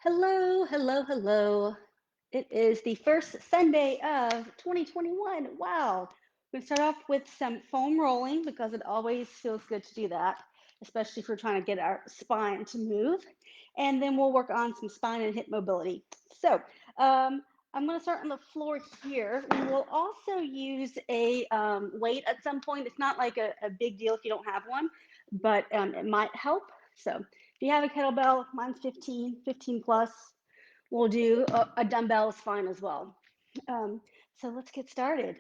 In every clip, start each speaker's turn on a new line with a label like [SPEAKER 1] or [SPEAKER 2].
[SPEAKER 1] Hello, hello, hello. It is the first Sunday of 2021. Wow. We're going to start off with some foam rolling because it always feels good to do that, especially if we're trying to get our spine to move. And then we'll work on some spine and hip mobility. So I'm going to start on the floor here. We will also use a weight at some point. It's not like a big deal if you don't have one, but it might help. So if you have a kettlebell, mine's 15 plus. We'll do a dumbbell is fine as well. So let's get started.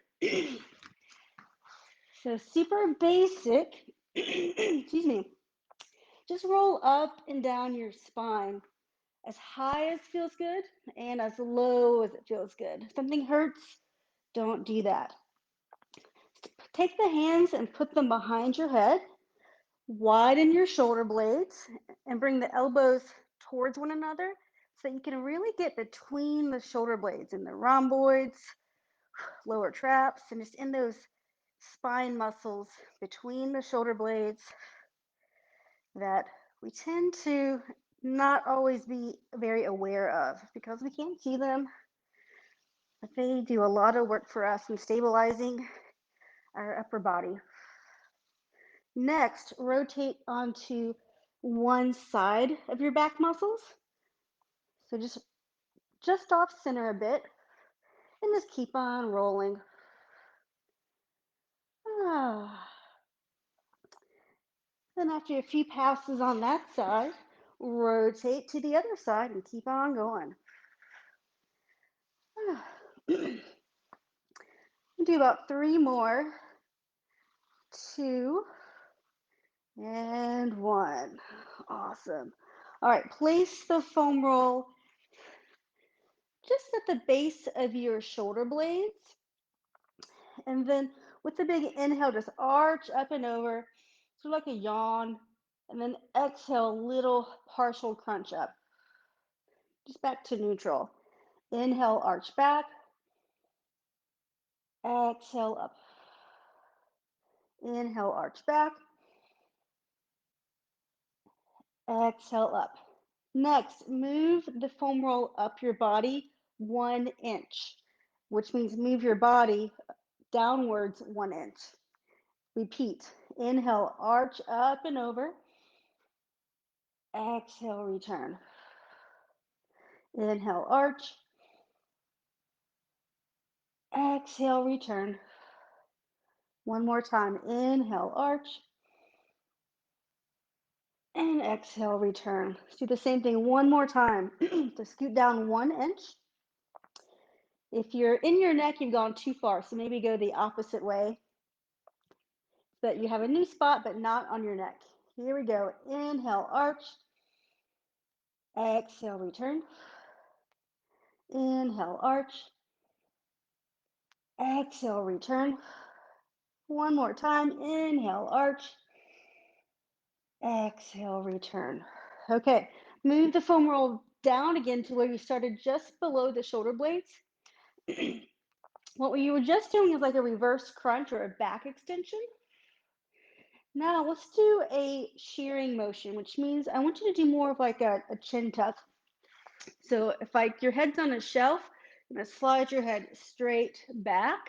[SPEAKER 1] So super basic, excuse me, just roll up and down your spine as high as feels good and as low as it feels good. If something hurts, don't do that. Take the hands and put them behind your head. Widen your shoulder blades and bring the elbows towards one another so that you can really get between the shoulder blades and the rhomboids, lower traps, and just in those spine muscles between the shoulder blades that we tend to not always be very aware of because we can't see them, but they do a lot of work for us in stabilizing our upper body. Next, rotate onto one side of your back muscles. So just off center a bit and just keep on rolling. Ah. Then after a few passes on that side, rotate to the other side and keep on going. Do about 3 more. 2 and 1. Awesome. All right, place the foam roll just at the base of your shoulder blades. And then with the big inhale, just arch up and over, sort of like a yawn. And then exhale, little partial crunch up. Just back to neutral. Inhale, arch back. Exhale up. Inhale, arch back. Exhale up. Next, move the foam roll up your body 1 inch, which means move your body downwards 1 inch. Repeat. Inhale, arch up and over. Exhale, return. Inhale, arch. Exhale, return. One more time. Inhale, arch. And exhale, return. Let's do the same thing one more time. So scoot down 1 inch. If you're in your neck, you've gone too far. So maybe go the opposite way so that you have a new spot, but not on your neck. Here we go. Inhale, arch. Exhale, return. Inhale, arch. Exhale, return. One more time. Inhale, arch. Exhale, return. Okay, move the foam roll down again to where you started just below the shoulder blades. What you were just doing is like a reverse crunch or a back extension. Now let's do a shearing motion, which means I want you to do more of like a chin tuck. So if like your head's on a shelf, you're gonna slide your head straight back.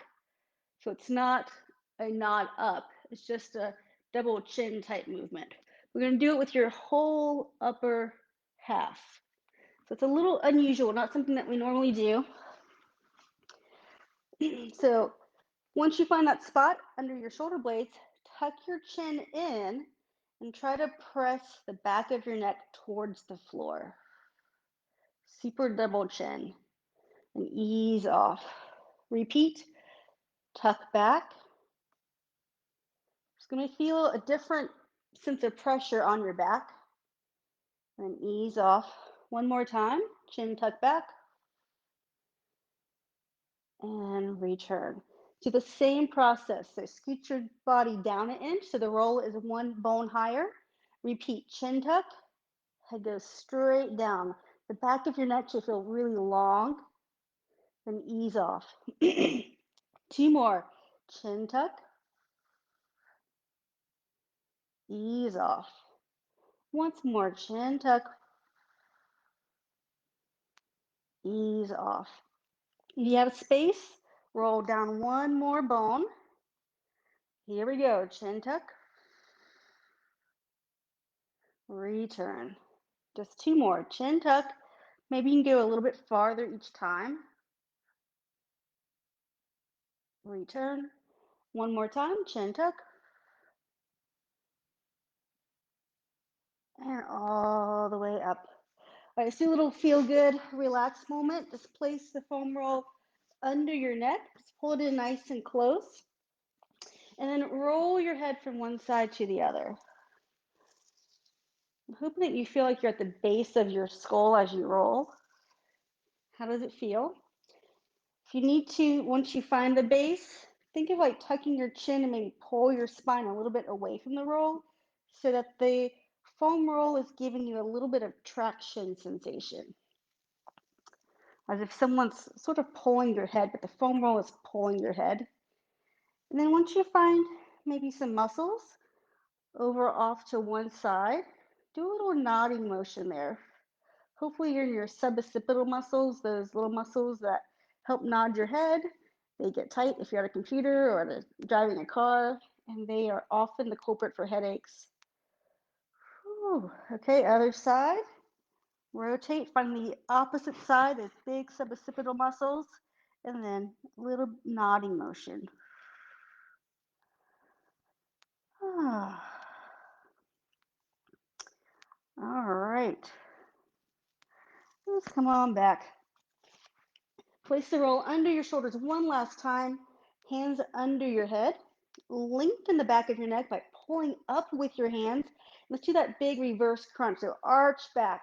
[SPEAKER 1] So it's not a nod up, it's just a double chin type movement. We're gonna do it with your whole upper half. So it's a little unusual, not something that we normally do. So once you find that spot under your shoulder blades, tuck your chin in and try to press the back of your neck towards the floor. Super double chin and ease off. Repeat, tuck back. It's going to feel a different sense of pressure on your back. And ease off. One more time, chin tuck back. And return. Do the same process. So scoot your body down an inch so the roll is 1 bone higher. Repeat, chin tuck, head goes straight down. The back of your neck should feel really long. Then ease off. 2 more, chin tuck, ease off. Once more, chin tuck, Ease off. If you have space, roll down one more bone. Here we go. Chin tuck. Return. Just two more. Chin tuck. Maybe you can go a little bit farther each time. Return. One more time. Chin tuck. And all the way up. All right, let's do a little feel good, relax moment. Just place the foam roll under your neck. Just pull it in nice and close. And then roll your head from one side to the other. I'm hoping that you feel like you're at the base of your skull as you roll. How does it feel? If you need to, once you find the base, think of like tucking your chin and maybe pull your spine a little bit away from the roll so that the foam roll is giving you a little bit of traction sensation. As if someone's sort of pulling your head, but the foam roll is pulling your head. And then once you find maybe some muscles over off to one side, do a little nodding motion there. Hopefully you're in your suboccipital muscles, those little muscles that help nod your head. They get tight if you're at a computer or driving a car, and they are often the culprit for headaches. Whew. Okay, other side. Rotate, find the opposite side, those big suboccipital muscles, and then a little nodding motion. All right. Let's come on back. Place the roll under your shoulders one last time, hands under your head. Lengthen the back of your neck by pulling up with your hands. Let's do that big reverse crunch. So arch back.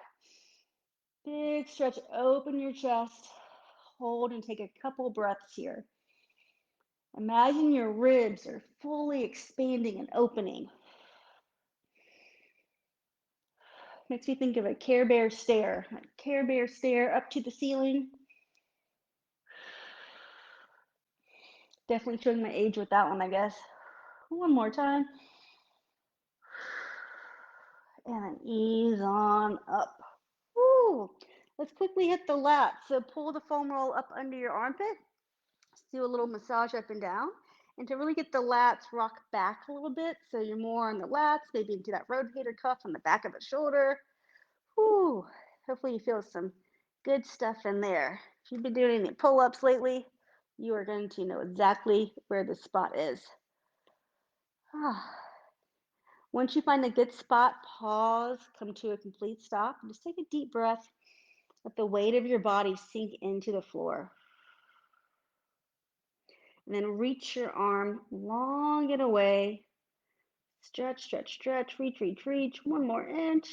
[SPEAKER 1] Big stretch, open your chest. Hold and take a couple breaths here. Imagine your ribs are fully expanding and opening. Makes me think of a Care Bear stare. A Care Bear stare up to the ceiling. Definitely showing my age with that one, I guess. One more time. And then ease on up. Woo. Let's quickly hit the lats. So pull the foam roll up under your armpit. Let's do a little massage up and down. And to really get the lats, rock back a little bit. So you're more on the lats, maybe into that rotator cuff on the back of the shoulder. Woo. Hopefully you feel some good stuff in there. If you've been doing any pull-ups lately, you are going to know exactly where the spot is. Once you find a good spot, pause, come to a complete stop, and just take a deep breath. Let the weight of your body sink into the floor. And then reach your arm long and away. Stretch, stretch, stretch, reach, reach, reach. One more inch.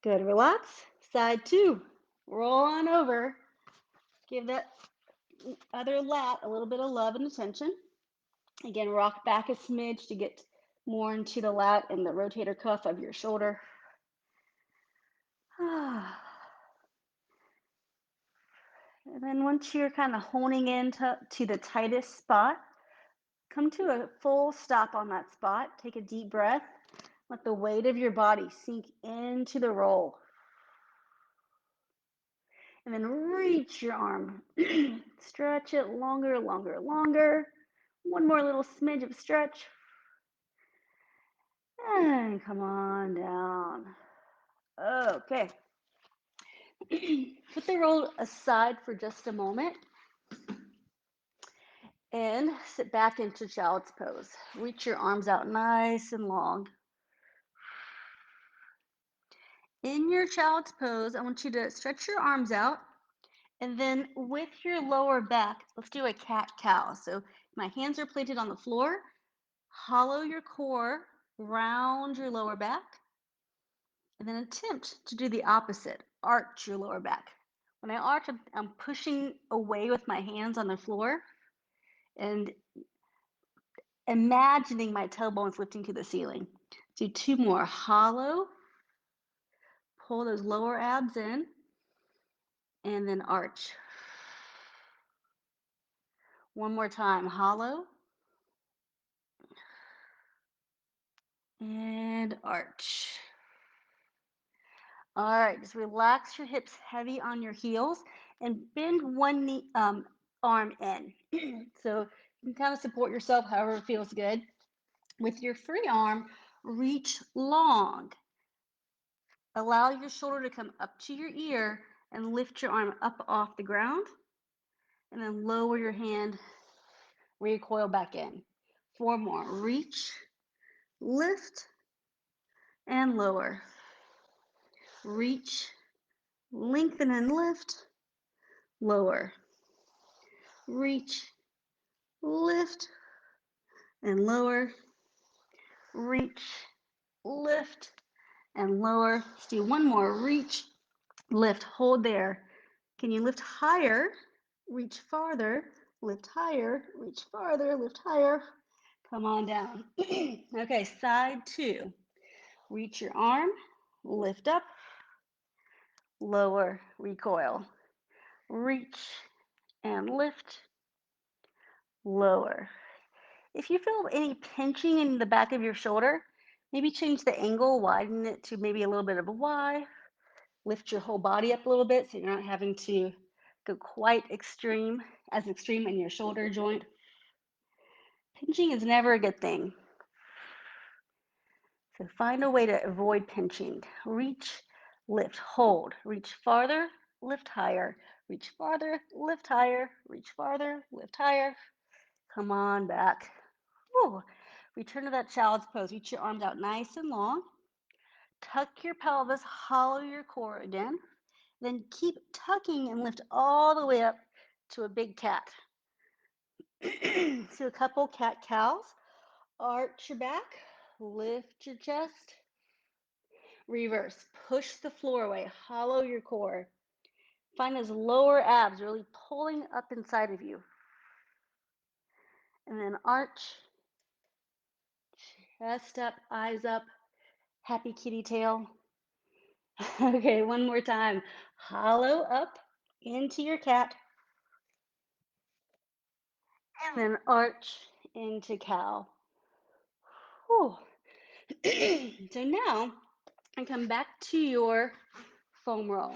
[SPEAKER 1] Good, relax. Side two. Roll on over. Give that other lat a little bit of love and attention. Again, rock back a smidge to get more into the lat and the rotator cuff of your shoulder. And then once you're kind of honing in to the tightest spot, come to a full stop on that spot. Take a deep breath. Let the weight of your body sink into the roll. And then reach your arm. Stretch it longer, longer, longer. One more little smidge of stretch. And come on down. Okay. Put the roll aside for just a moment and sit back into child's pose. Reach your arms out nice and long. In your child's pose, I want you to stretch your arms out, and then with your lower back, let's do a cat-cow. So my hands are planted on the floor. Hollow your core, round your lower back, and then attempt to do the opposite. Arch your lower back. When I arch, I'm pushing away with my hands on the floor and imagining my tailbones lifting to the ceiling. Do two more. Hollow, pull those lower abs in, and then arch. One more time. Hollow, and arch. All right, just relax your hips heavy on your heels and bend one knee, arm in. So you can kind of support yourself however it feels good. With your free arm, reach long. Allow your shoulder to come up to your ear and lift your arm up off the ground. And then lower your hand, recoil back in. 4 more. Reach, lift, and lower. Reach, lengthen and lift, lower. Reach, lift, and lower. Reach, lift, and lower. Let's do one more. Reach, lift, hold there. Can you lift higher? Reach farther, lift higher, reach farther, lift higher. Come on down. Okay, side 2. Reach your arm, lift up, lower, recoil. Reach and lift, lower. If you feel any pinching in the back of your shoulder, maybe change the angle, widen it to maybe a little bit of a Y. Lift your whole body up a little bit so you're not having to go quite extreme in your shoulder joint. Pinching is never a good thing. So find a way to avoid pinching. Reach, lift, hold. Reach farther, lift higher. Reach farther, lift higher. Reach farther, lift higher. Come on back. Whew. Return to that child's pose. Reach your arms out nice and long. Tuck your pelvis, hollow your core again. Then keep tucking and lift all the way up to a big cat. So a couple cat-cows. Arch your back, lift your chest. Reverse, push the floor away, hollow your core. Find those lower abs really pulling up inside of you. And then arch, chest up, eyes up, happy kitty tail. Okay, one more time. Hollow up into your cat. And then arch into cow. Whew. So now, and come back to your foam roll.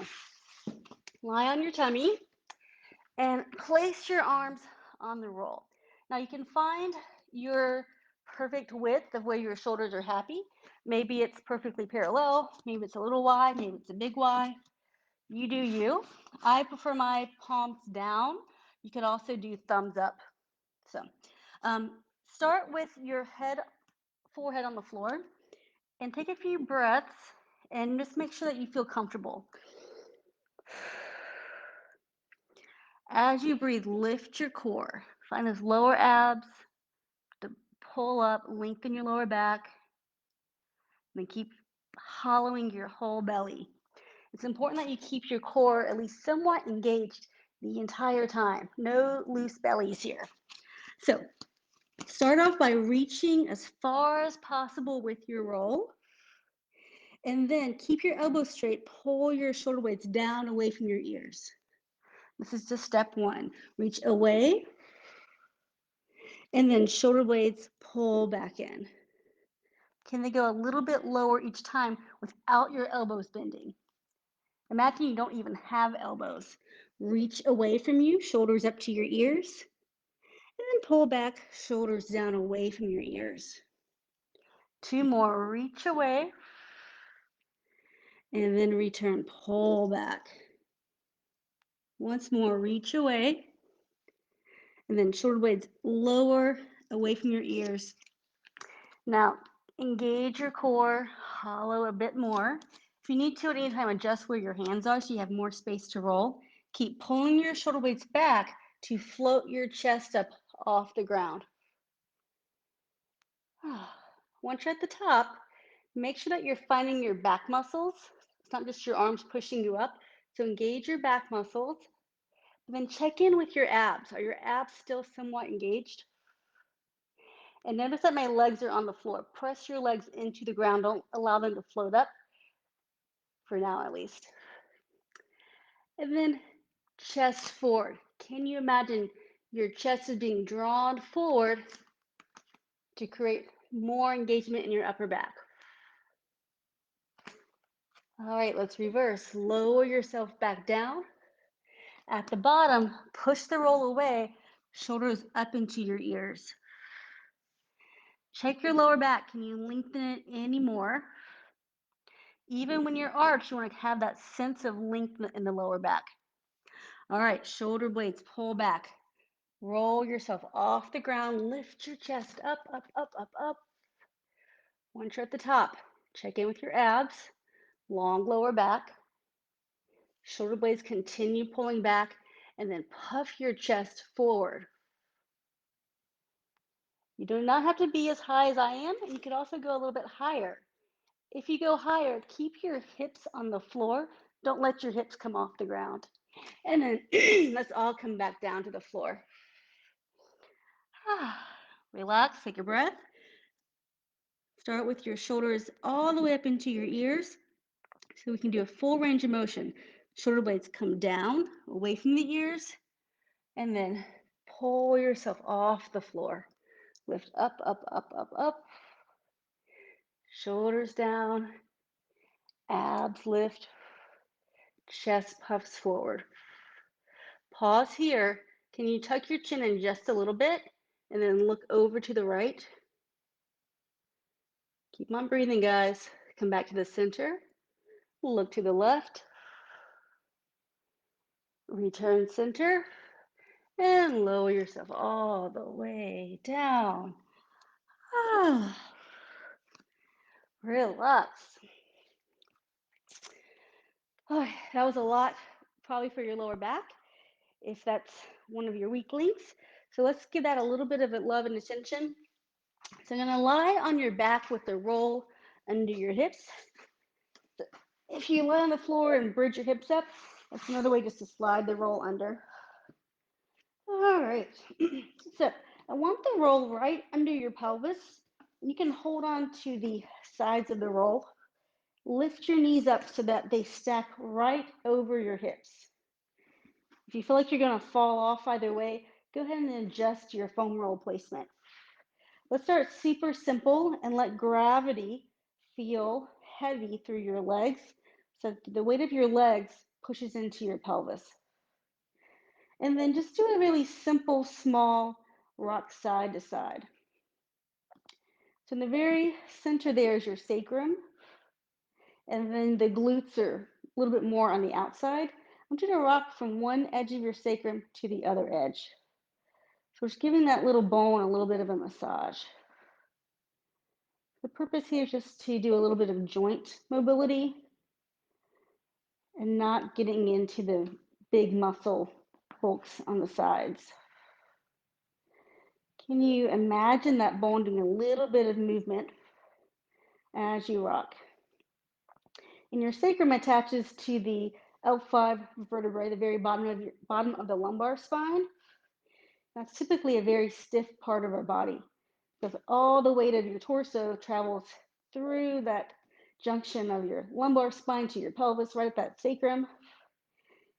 [SPEAKER 1] Lie on your tummy and place your arms on the roll. Now you can find your perfect width of where your shoulders are happy. Maybe it's perfectly parallel, maybe it's a little wide, maybe it's a big Y. You do you. I prefer my palms down. You could also do thumbs up. So start with your forehead on the floor and take a few breaths and just make sure that you feel comfortable. As you breathe, lift your core. Find those lower abs to pull up, lengthen your lower back, and then keep hollowing your whole belly. It's important that you keep your core at least somewhat engaged the entire time. No loose bellies here. So start off by reaching as far as possible with your roll. And then keep your elbows straight. Pull your shoulder blades down away from your ears. This is just step 1. Reach away. And then shoulder blades pull back in. Can they go a little bit lower each time without your elbows bending? Imagine you don't even have elbows. Reach away from you, shoulders up to your ears. And then pull back, shoulders down away from your ears. 2 more. Reach away. And then return, pull back. Once more, reach away. And then shoulder blades lower away from your ears. Now, engage your core, hollow a bit more. If you need to at any time, adjust where your hands are so you have more space to roll. Keep pulling your shoulder blades back to float your chest up off the ground. Once you're at the top, make sure that you're finding your back muscles. It's not just your arms pushing you up. So engage your back muscles. Then check in with your abs. Are your abs still somewhat engaged? And notice that my legs are on the floor. Press your legs into the ground. Don't allow them to float up, for now at least. And then chest forward. Can you imagine your chest is being drawn forward to create more engagement in your upper back? All right, let's reverse. Lower yourself back down. At the bottom, push the roll away, shoulders up into your ears. Check your lower back. Can you lengthen it any more? Even when you're arched, you want to have that sense of length in the lower back. All right, shoulder blades pull back. Roll yourself off the ground. Lift your chest up, up, up, up, up. Once you're at the top, check in with your abs. Long lower back. Shoulder blades continue pulling back, and then puff your chest forward. You do not have to be as high as I am, and you could also go a little bit higher. If you go higher, keep your hips on the floor. Don't let your hips come off the ground. And then let's all come back down to the floor. Relax, take a breath. Start with your shoulders all the way up into your ears. So we can do a full range of motion. Shoulder blades come down, away from the ears, and then pull yourself off the floor. Lift up, up, up, up, up. Shoulders down, abs lift, chest puffs forward. Pause here. Can you tuck your chin in just a little bit and then look over to the right? Keep on breathing, guys. Come back to the center. Look to the left. Return center. And lower yourself all the way down. Relax. That was a lot probably for your lower back, if that's one of your weak links. So let's give that a little bit of love and attention. So you're going to lie on your back with the roll under your hips. If you lie on the floor and bridge your hips up, that's another way just to slide the roll under. All right. So I want the roll right under your pelvis. You can hold on to the sides of the roll. Lift your knees up so that they stack right over your hips. If you feel like you're going to fall off either way, go ahead and adjust your foam roll placement. Let's start super simple and let gravity feel heavy through your legs so the weight of your legs pushes into your pelvis. And then just do a really simple, small rock side to side. So in the very center there is your sacrum, and then the glutes are a little bit more on the outside. I want you to rock from one edge of your sacrum to the other edge. So we're just giving that little bone a little bit of a massage. The purpose here is just to do a little bit of joint mobility and not getting into the big muscle bulks on the sides. Can you imagine that bone doing a little bit of movement as you rock? And your sacrum attaches to the L5 vertebrae, the very bottom of the lumbar spine. That's typically a very stiff part of our body because all the weight of your torso travels through that junction of your lumbar spine to your pelvis, right at that sacrum,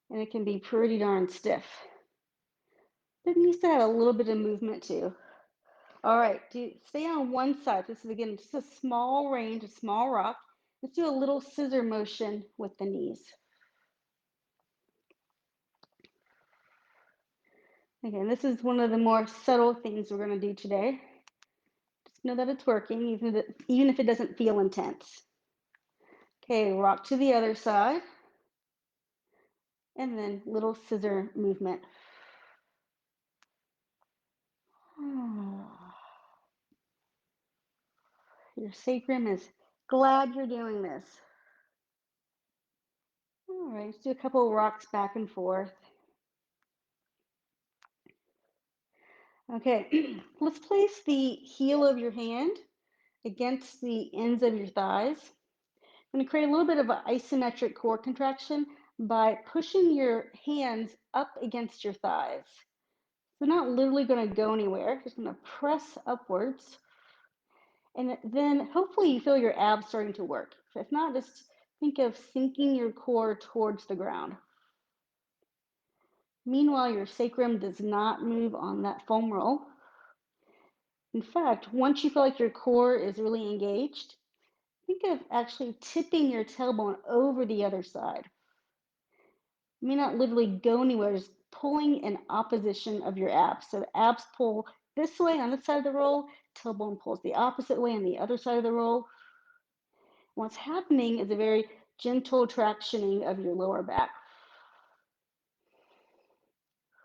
[SPEAKER 1] and it can be pretty darn stiff. But it needs to have a little bit of movement too. All right, stay on one side. This is, again, just a small range, a small rock. Let's do a little scissor motion with the knees. Again, this is one of the more subtle things we're going to do today. Just know that it's working, even if it doesn't feel intense. Okay, rock to the other side. And then little scissor movement. Your sacrum is glad you're doing this. All right, let's do a couple of rocks back and forth. Okay, let's place the heel of your hand against the ends of your thighs. I'm going to create a little bit of an isometric core contraction by pushing your hands up against your thighs. They're not literally going to go anywhere. Just going to press upwards. And then hopefully you feel your abs starting to work. If not, just think of sinking your core towards the ground. Meanwhile, your sacrum does not move on that foam roll. In fact, once you feel like your core is really engaged, Think of actually tipping your tailbone over the other side. You may not literally go anywhere, just pulling in opposition of your abs. So the abs pull this way on this side of the roll, tailbone pulls the opposite way on the other side of the roll. What's happening is a very gentle tractioning of your lower back.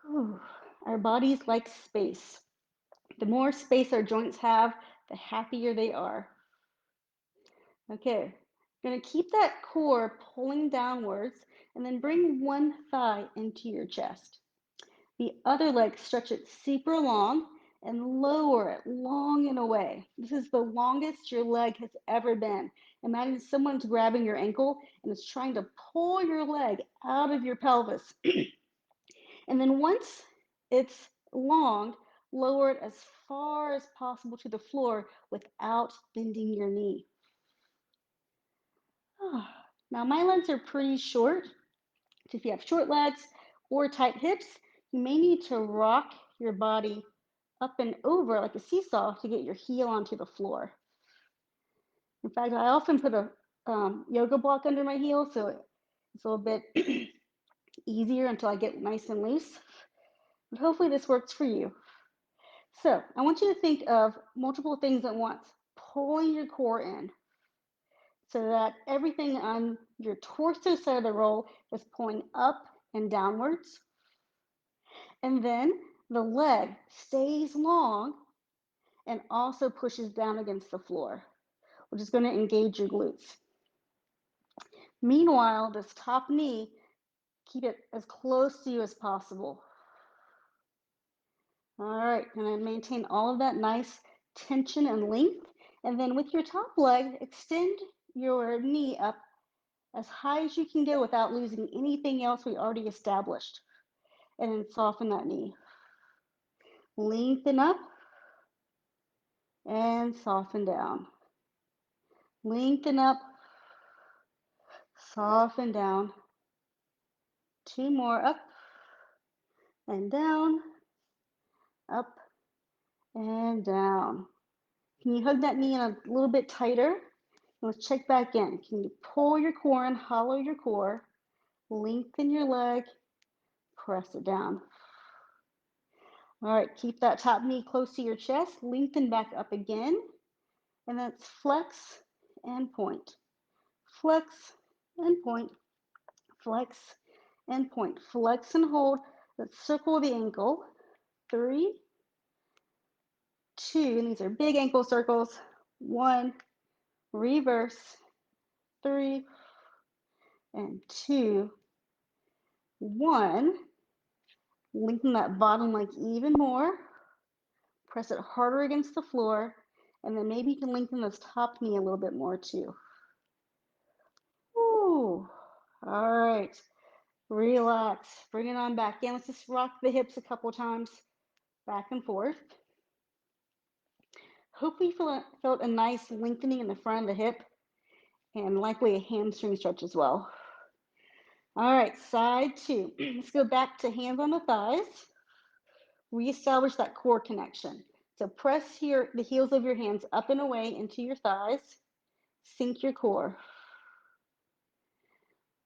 [SPEAKER 1] Whew. Our bodies like space. The more space our joints have, the happier they are. Okay, going to keep that core pulling downwards and then bring one thigh into your chest. The other leg, stretch it super long and lower it long and away. This is the longest your leg has ever been. Imagine someone's grabbing your ankle and is trying to pull your leg out of your pelvis. And then once it's long, lower it as far as possible to the floor without bending your knee. Now, my legs are pretty short. So if you have short legs or tight hips, you may need to rock your body up and over like a seesaw to get your heel onto the floor. In fact, I often put a yoga block under my heel, so it's a little bit easier until I get nice and loose. But hopefully this works for you. So I want you to think of multiple things at once, pulling your core in so that everything on your torso side of the roll is pulling up and downwards. And then the leg stays long and also pushes down against the floor, which is going to engage your glutes. Meanwhile, this top knee, keep it as close to you as possible. All right, going to maintain all of that nice tension and length. And then with your top leg, extend your knee up as high as you can go without losing anything else we already established. And then soften that knee. Lengthen up and soften down. Lengthen up, soften down. Two more, up and down, up and down. Can you hug that knee in a little bit tighter? Let's check back in. Can you pull your core in, hollow your core, lengthen your leg, press it down. All right, keep that top knee close to your chest, lengthen back up again, and that's flex and point. Flex and point, flex and point. Flex and hold. Let's circle the ankle. 3, 2, and these are big ankle circles. 1, reverse. 3 and 2, 1. Lengthen that bottom leg even more. Press it harder against the floor. And then maybe you can lengthen this top knee a little bit more too. Ooh. All right. Relax. Bring it on back in. Let's just rock the hips a couple times back and forth. Hopefully you felt a nice lengthening in the front of the hip and likely a hamstring stretch as well. All right, side 2. Let's go back to hands on the thighs. Reestablish that core connection. So press the heels of your hands up and away into your thighs. Sink your core.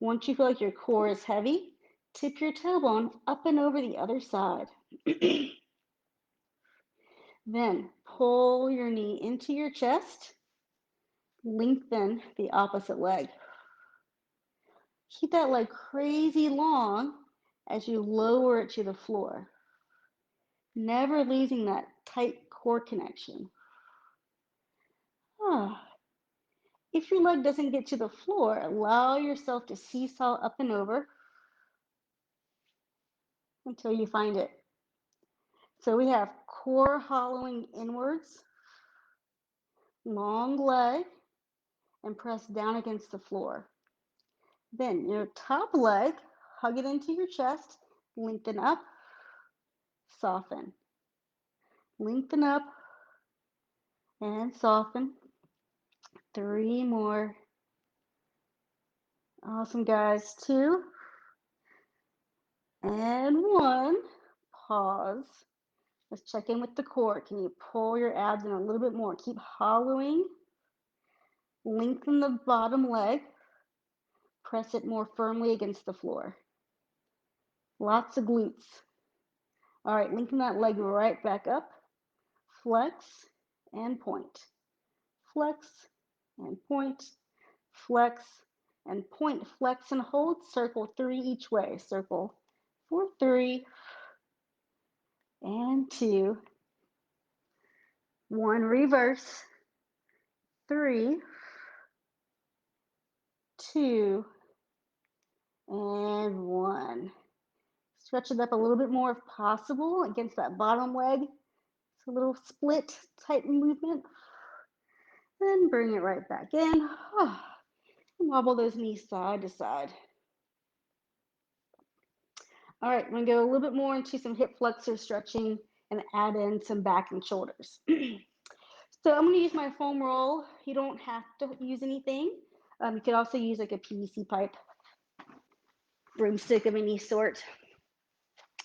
[SPEAKER 1] Once you feel like your core is heavy, tip your tailbone up and over the other side. Then pull your knee into your chest. Lengthen the opposite leg. Keep that leg crazy long as you lower it to the floor. Never losing that tight core connection. If your leg doesn't get to the floor, allow yourself to seesaw up and over until you find it. So we have core hollowing inwards, long leg, and press down against the floor. Then your top leg, hug it into your chest, lengthen up, soften. Lengthen up and soften. 3 more. Awesome, guys. 2 and 1. Pause. Let's check in with the core. Can you pull your abs in a little bit more? Keep hollowing Lengthen the bottom leg. Press it more firmly against the floor. Lots of glutes. All right, lengthen that leg right back up. Flex and point. Flex and point. Flex and point. Flex and hold. Circle 3 each way. Circle for 3 and 2. 1, reverse. 3, 2, and 1. Stretch it up a little bit more if possible against that bottom leg. It's a little split type movement. Then bring it right back in. Wobble those knees side to side. All right, I'm going to go a little bit more into some hip flexor stretching and add in some back and shoulders. So I'm going to use my foam roll. You don't have to use anything. You could also use like a PVC pipe, broomstick of any sort.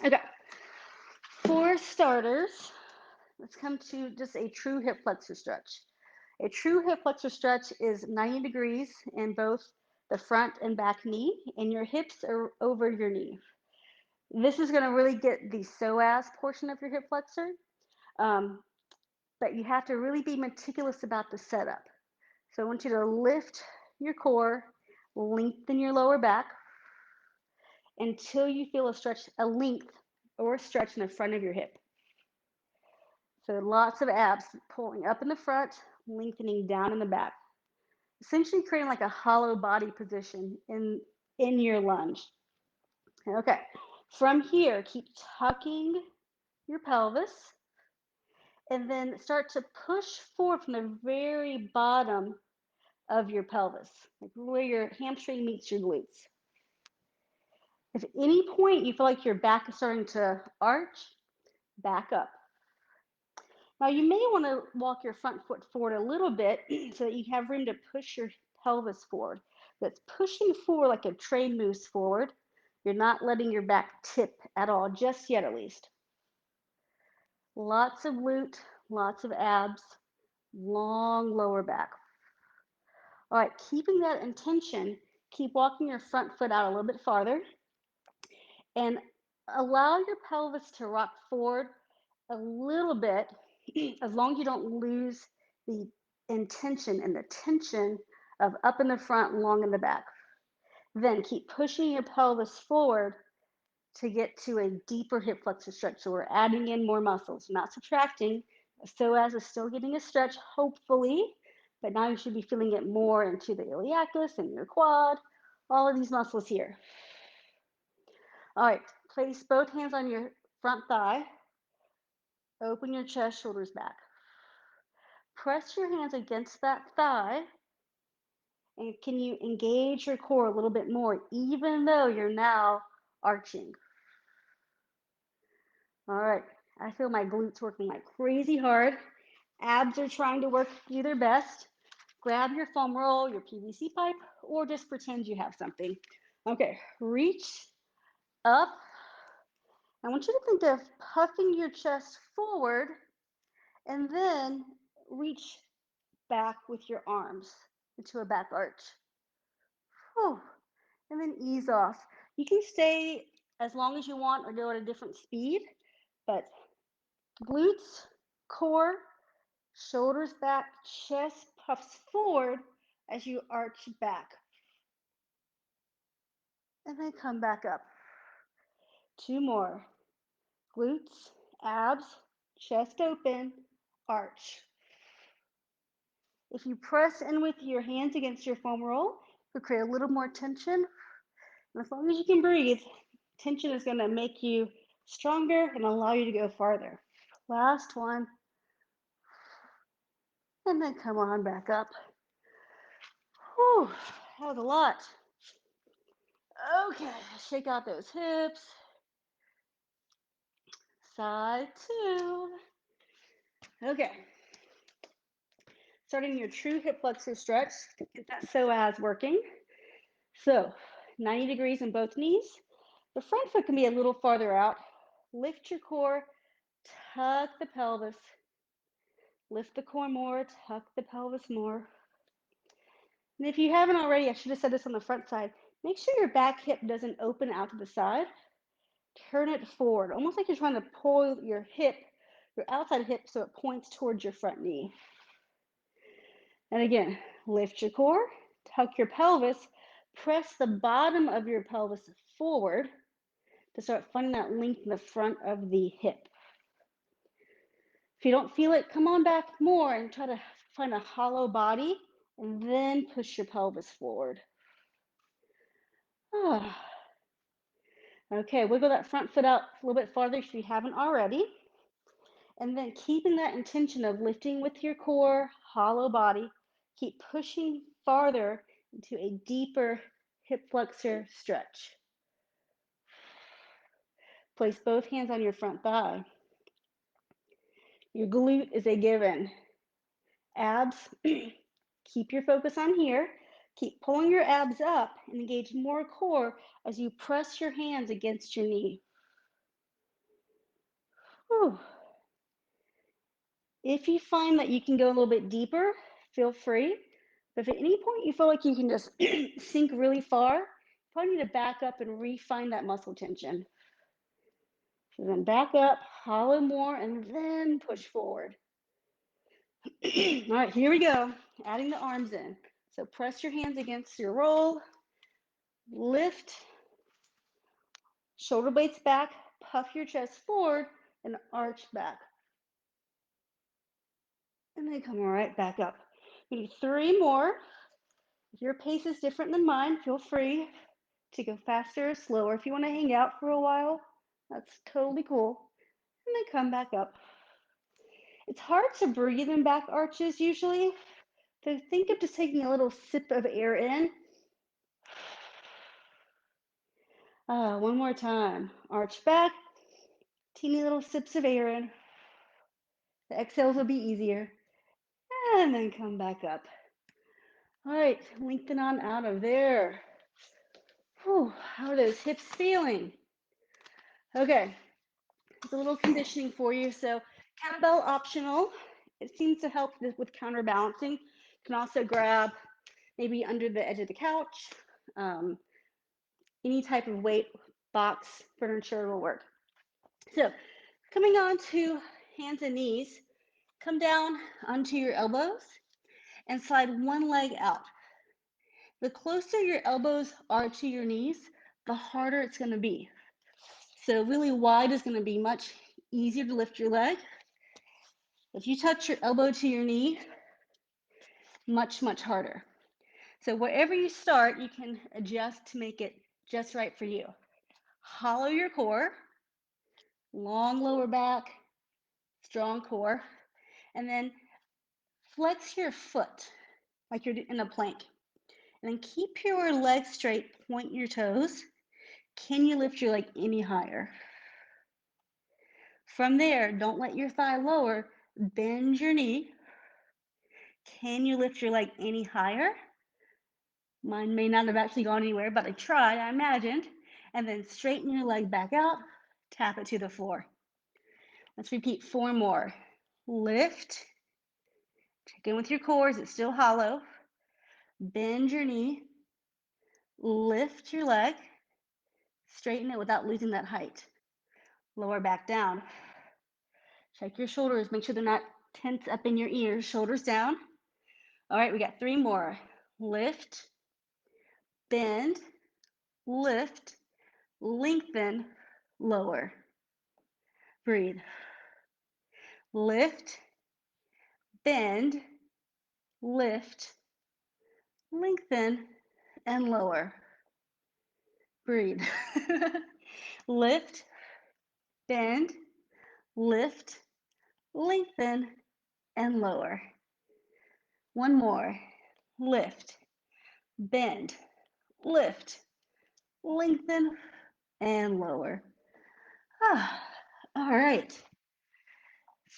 [SPEAKER 1] Okay, for starters, let's come to just a true hip flexor stretch. A true hip flexor stretch is 90 degrees in both the front and back knee, and your hips are over your knee. This is going to really get the psoas portion of your hip flexor, but you have to really be meticulous about the setup. So I want you to lift your core, lengthen your lower back until you feel a stretch, a length or a stretch in the front of your hip. So lots of abs pulling up in the front, lengthening down in the back. Essentially creating like a hollow body position in your lunge. Okay, from here, keep tucking your pelvis and then start to push forward from the very bottom of your pelvis, like where your hamstring meets your glutes. If at any point you feel like your back is starting to arch, back up. Now you may want to walk your front foot forward a little bit so that you have room to push your pelvis forward. That's pushing forward like a tray moves forward. You're not letting your back tip at all, just yet at least. Lots of glute, lots of abs, long lower back. All right, keeping that intention, keep walking your front foot out a little bit farther and allow your pelvis to rock forward a little bit, as long as you don't lose the intention and the tension of up in the front, long in the back. Then keep pushing your pelvis forward to get to a deeper hip flexor stretch. So we're adding in more muscles, not subtracting. Psoas is still getting a stretch, hopefully, but now you should be feeling it more into the iliacus and your quad, all of these muscles here. All right, place both hands on your front thigh. Open your chest, shoulders back. Press your hands against that thigh. And can you engage your core a little bit more, even though you're now arching? All right, I feel my glutes working like crazy hard. Abs are trying to work, do their best. Grab your foam roll, your PVC pipe, or just pretend you have something. Okay, reach up. I want you to think of puffing your chest forward and then reach back with your arms into a back arch. Whew. And then ease off. You can stay as long as you want or go at a different speed, but glutes, core, shoulders back, chest puffs forward as you arch back. And then come back up. 2 more. Glutes, abs, chest open, arch. If you press in with your hands against your foam roll, you'll create a little more tension. And as long as you can breathe, tension is going to make you stronger and allow you to go farther. Last one. And then come on back up. Whew, that was a lot. Okay, shake out those hips. Side 2. Okay. Starting your true hip flexor stretch. Get that psoas working. So 90 degrees in both knees. The front foot can be a little farther out. Lift your core, tuck the pelvis. Lift the core more, tuck the pelvis more. And if you haven't already, I should have said this on the front side, make sure your back hip doesn't open out to the side. Turn it forward, almost like you're trying to pull your hip, your outside hip, so it points towards your front knee. And again, lift your core, tuck your pelvis, press the bottom of your pelvis forward to start finding that length in the front of the hip. If you don't feel it, come on back more and try to find a hollow body and then push your pelvis forward. Okay, wiggle that front foot out a little bit farther if you haven't already. And then keeping that intention of lifting with your core, hollow body, keep pushing farther into a deeper hip flexor stretch. Place both hands on your front thigh. Your glute is a given. Abs, keep your focus on here. Keep pulling your abs up and engage more core as you press your hands against your knee. Whew. If you find that you can go a little bit deeper, feel free. But if at any point you feel like you can just sink really far, you probably need to back up and refine that muscle tension. So then back up, hollow more, and then push forward. All right, here we go. Adding the arms in. So press your hands against your roll, lift, shoulder blades back, puff your chest forward, and arch back. And then come right back up. We need 3 more. If your pace is different than mine, feel free to go faster or slower. If you want to hang out for a while, that's totally cool. And then come back up. It's hard to breathe in back arches usually. So think of just taking a little sip of air in. One more time. Arch back. Teeny little sips of air in. The exhales will be easier. And then come back up. All right, lengthen on out of there. Whew, how are those hips feeling? Okay, it's a little conditioning for you. So kettlebell optional. It seems to help with counterbalancing. You can also grab maybe under the edge of the couch. Any type of weight, box, furniture will work. So coming on to hands and knees, come down onto your elbows and slide one leg out. The closer your elbows are to your knees, the harder it's going to be. So really wide is going to be much easier to lift your leg. If you touch your elbow to your knee, much, much harder. So wherever you start, you can adjust to make it just right for you. Hollow your core, long lower back, strong core, and then flex your foot like you're in a plank. And then keep your legs straight, point your toes. Can you lift your leg any higher? From there, don't let your thigh lower, bend your knee. Can you lift your leg any higher? Mine may not have actually gone anywhere, but I tried, I imagined. And then straighten your leg back out, tap it to the floor. Let's repeat 4 more. Lift, check in with your core, is it still hollow? Bend your knee, lift your leg, straighten it without losing that height. Lower back down. Check your shoulders, make sure they're not tense up in your ears, shoulders down. All right, we got 3 more. Lift, bend, lift, lengthen, lower. Breathe. Lift, bend, lift, lengthen, and lower. Breathe. Lift, bend, lift, lengthen, and lower. One more. Lift, bend, lift, lengthen, and lower. All right.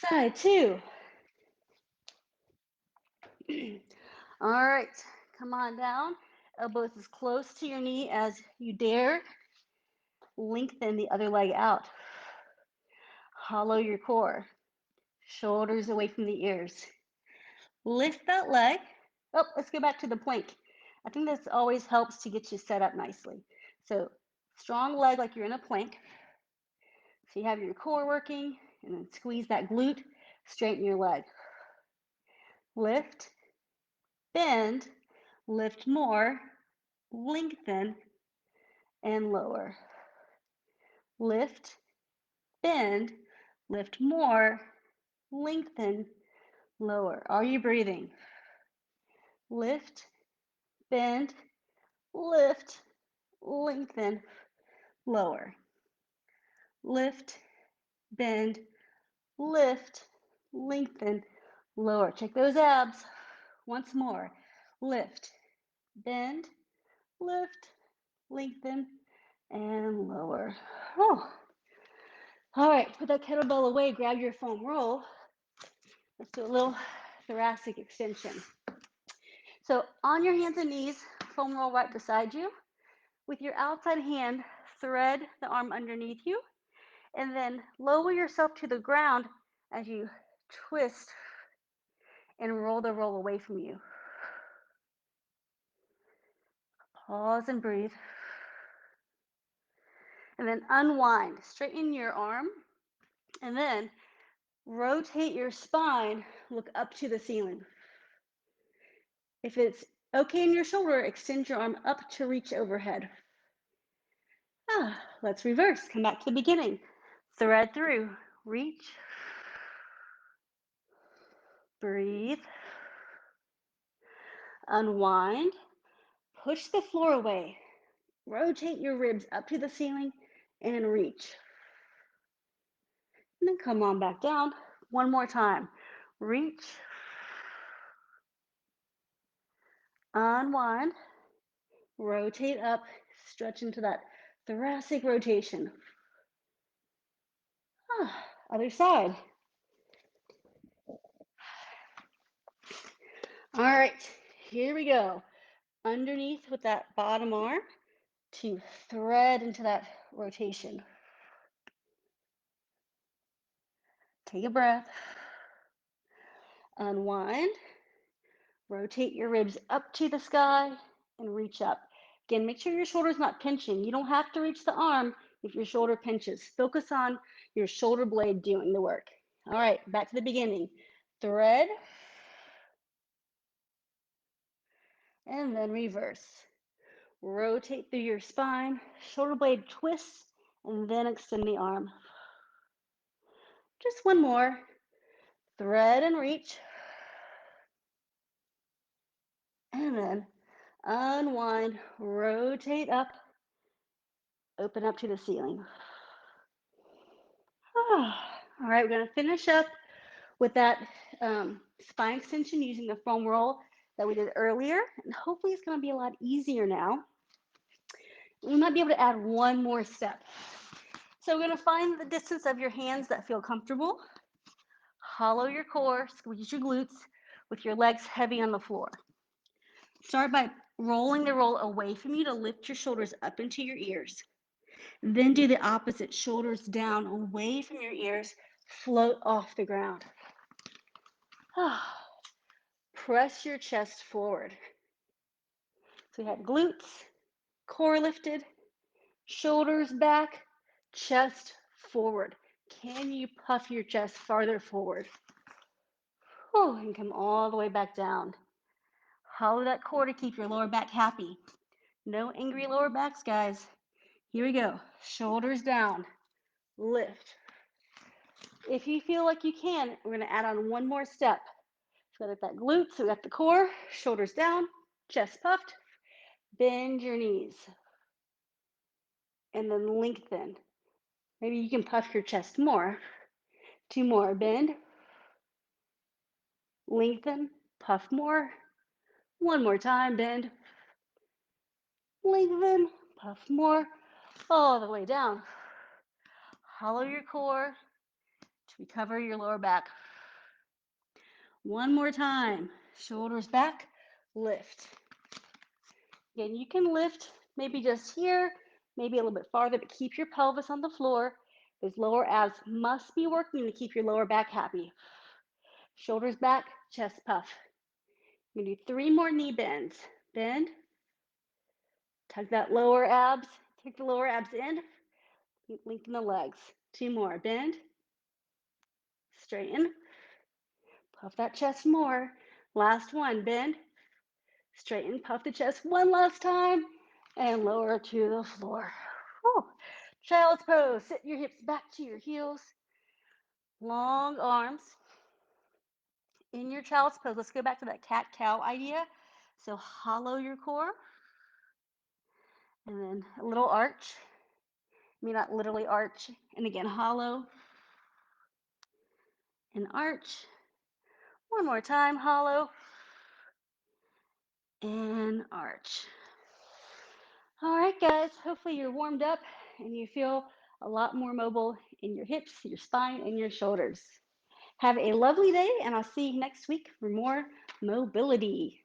[SPEAKER 1] Side 2. All right, come on down. Elbows as close to your knee as you dare. Lengthen the other leg out. Hollow your core. Shoulders away from the ears. Lift that leg. Oh, let's go back to the plank. I think this always helps to get you set up nicely. So strong leg like you're in a plank. So you have your core working, and then squeeze that glute, straighten your leg. Lift, bend, lift more, lengthen, and lower. Lift, bend, lift more, lengthen, lower. Are you breathing? Lift, bend, lift, lengthen, lower. Lift, bend, lift, lengthen, lower. Check those abs. Once more. Lift, bend, lift, lengthen, and lower. Oh. All right, put that kettlebell away, grab your foam roll. Let's do a little thoracic extension. So on your hands and knees, foam roll right beside you. With your outside hand, thread the arm underneath you, and then lower yourself to the ground as you twist and roll the roll away from you. Pause and breathe. And then unwind. Straighten your arm, and then rotate your spine, look up to the ceiling. If it's okay in your shoulder, extend your arm up to reach overhead. Let's reverse. Come back to the beginning. Thread through. Reach. Breathe. Unwind. Push the floor away. Rotate your ribs up to the ceiling and reach. And then come on back down. One more time. Reach. Unwind. Rotate up. Stretch into that thoracic rotation. Other side. All right, here we go. Underneath with that bottom arm to thread into that rotation. Take a breath. Unwind. Rotate your ribs up to the sky and reach up. Again, make sure your shoulder's not pinching. You don't have to reach the arm if your shoulder pinches. Focus on your shoulder blade doing the work. All right, back to the beginning. Thread. And then reverse. Rotate through your spine, shoulder blade twists, and then extend the arm. Just one more. Thread and reach. And then unwind, rotate up, open up to the ceiling. All right, we're going to finish up with that spine extension using the foam roll that we did earlier. And hopefully it's going to be a lot easier now. We might be able to add one more step. So we're going to find the distance of your hands that feel comfortable. Hollow your core, squeeze your glutes with your legs heavy on the floor. Start by rolling the roll away from you to lift your shoulders up into your ears. Then do the opposite, shoulders down, away from your ears, float off the ground. Press your chest forward. So we had glutes, core lifted, shoulders back, chest forward. Can you puff your chest farther forward? And come all the way back down. Hollow that core to keep your lower back happy. No angry lower backs, guys. Here we go. Shoulders down. Lift. If you feel like you can, we're going to add on one more step. So we got that glute, so we got the core, shoulders down, chest puffed. Bend your knees. And then lengthen. Maybe you can puff your chest more. Two more. Bend. Lengthen. Puff more. One more time. Bend. Lengthen. Puff more. All the way down. Hollow your core to recover your lower back. One more time. Shoulders back. Lift. Again, you can lift maybe just here, maybe a little bit farther, but keep your pelvis on the floor. Those lower abs must be working to keep your lower back happy. Shoulders back, chest puff. I'm going to do 3 more knee bends. Bend, Tug that lower abs, kick the lower abs in, lengthen the legs. Two more, bend, straighten, puff that chest more. Last one, bend, straighten, puff the chest one last time, and lower to the floor. Whew. Child's pose, sit your hips back to your heels, long arms. In your child's pose, let's go back to that cat-cow idea. So hollow your core, and then a little arch. I mean, not literally arch. And again, hollow and arch. One more time, hollow and arch. All right, guys, hopefully you're warmed up and you feel a lot more mobile in your hips, your spine, and your shoulders. Have a lovely day, and I'll see you next week for more mobility.